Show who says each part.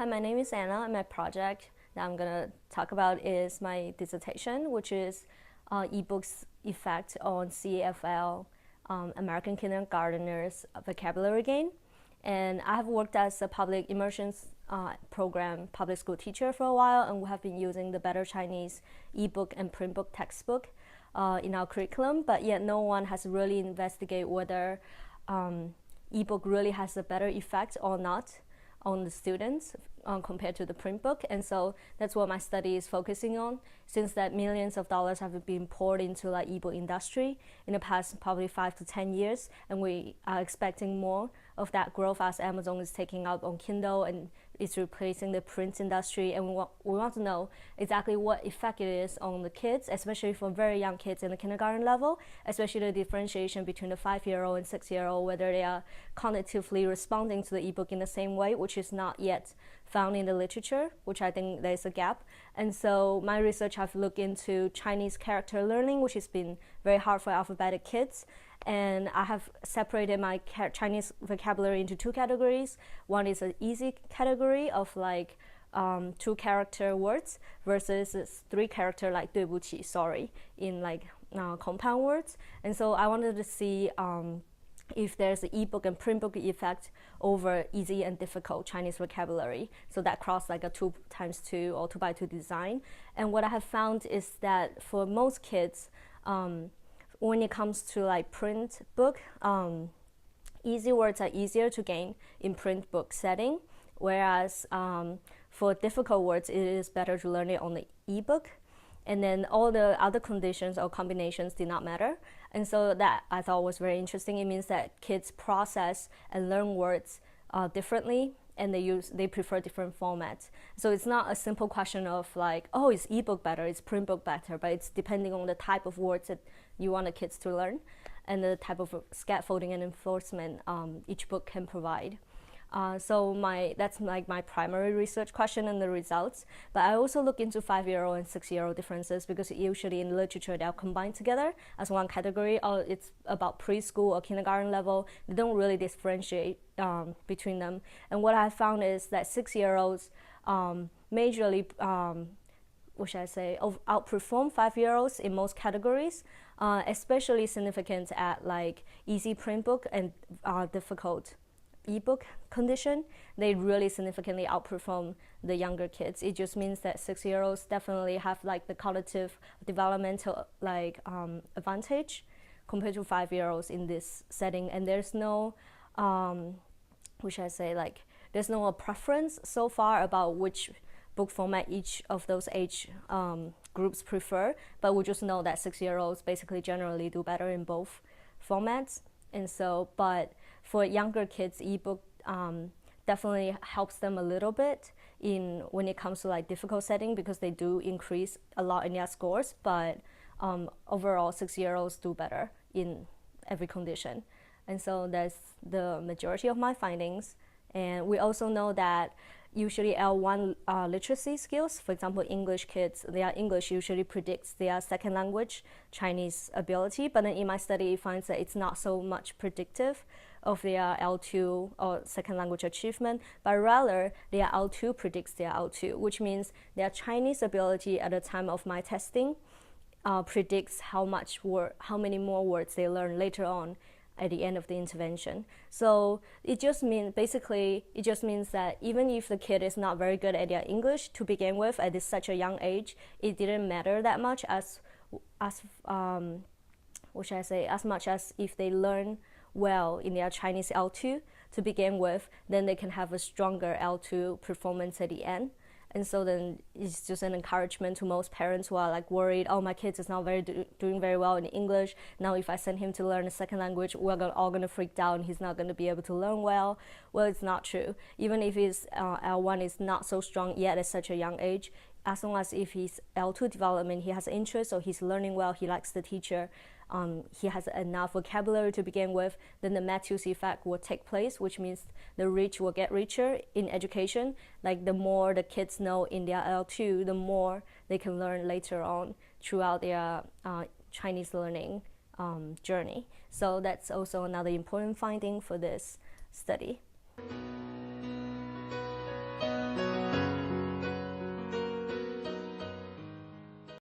Speaker 1: Hi, my name is Anna, and my project that I'm going to talk about is my dissertation, which is ebooks' effect on CFL, American Kindergartners vocabulary gain. And I have worked as a public immersion program public school teacher for a while, and we have been using the BetterChinese ebook and print book textbook in our curriculum, but yet no one has really investigated whether ebook really has a better effect or not on the students compared to the print book. And so that's what my study is focusing on, since that millions of dollars have been poured into like ebook industry in the past probably 5 to 10 years, and we are expecting more of that growth as Amazon is taking up on Kindle and is replacing the print industry. And we want to know exactly what effect it is on the kids, especially for very young kids in the kindergarten level, especially the differentiation between the 5-year-old and 6-year-old, whether they are cognitively responding to the ebook in the same way, which is not yet found in the literature, which I think there's a gap. And so my research have looked into Chinese character learning, which has been very hard for alphabetic kids. And I have separated my Chinese vocabulary into 2 categories. One is an easy category of like 2-character words versus 3-character like 对不起, sorry, in like compound words. And so I wanted to see if there's an ebook and print book effect over easy and difficult Chinese vocabulary. So that cross like a 2x2 or 2x2 design. And what I have found is that for most kids, when it comes to like print book, easy words are easier to gain in print book setting, whereas for difficult words, it is better to learn it on the ebook. And then all the other conditions or combinations did not matter. And so that I thought was very interesting. It means that kids process and learn words differently, and they prefer different formats. So it's not a simple question of like, oh, is ebook better, is print book better, but it's depending on the type of words that you want the kids to learn and the type of scaffolding and enforcement each book can provide. So that's like my primary research question and the results. But I also look into 5-year-old and 6-year-old differences, because usually in literature they are combined together as one category, or it's about preschool or kindergarten level. They don't really differentiate between them. And what I found is that 6-year-olds majorly, what should I say, outperform 5-year-olds in most categories, especially significant at like easy print book and difficult ebook condition. They really significantly outperform the younger kids. It just means that 6-year-olds definitely have like the cognitive developmental like advantage compared to 5-year-olds in this setting. And there's no what should I say, like there's no preference so far about which book format each of those age groups prefer, but we just know that 6-year-olds basically generally do better in both formats. And so, but for younger kids, ebook definitely helps them a little bit in when it comes to like difficult setting, because they do increase a lot in their scores. But overall, 6-year-olds do better in every condition. And so that's the majority of my findings. And we also know that usually L1 literacy skills, for example, English kids, their English usually predicts their second language Chinese ability. But then in my study, it finds that it's not so much predictive of their L2 or second language achievement, but rather their L2 predicts their L2, which means their Chinese ability at the time of my testing predicts how many more words they learn later on at the end of the intervention. So it just means that even if the kid is not very good at their English to begin with at such a young age, it didn't matter that much as much as if they learn well in their Chinese L2 to begin with, then they can have a stronger L2 performance at the end. And so then it's just an encouragement to most parents who are like worried, oh, my kid is not doing very well in English. Now if I send him to learn a second language, we're all going to freak out and he's not going to be able to learn well. Well, it's not true. Even if his L1 is not so strong yet at such a young age, as long as if his L2 development, he has interest or he's learning well, he likes the teacher, he has enough vocabulary to begin with, then the Matthews effect will take place, which means the rich will get richer in education. Like the more the kids know in their L2, the more they can learn later on throughout their Chinese learning journey. So that's also another important finding for this study.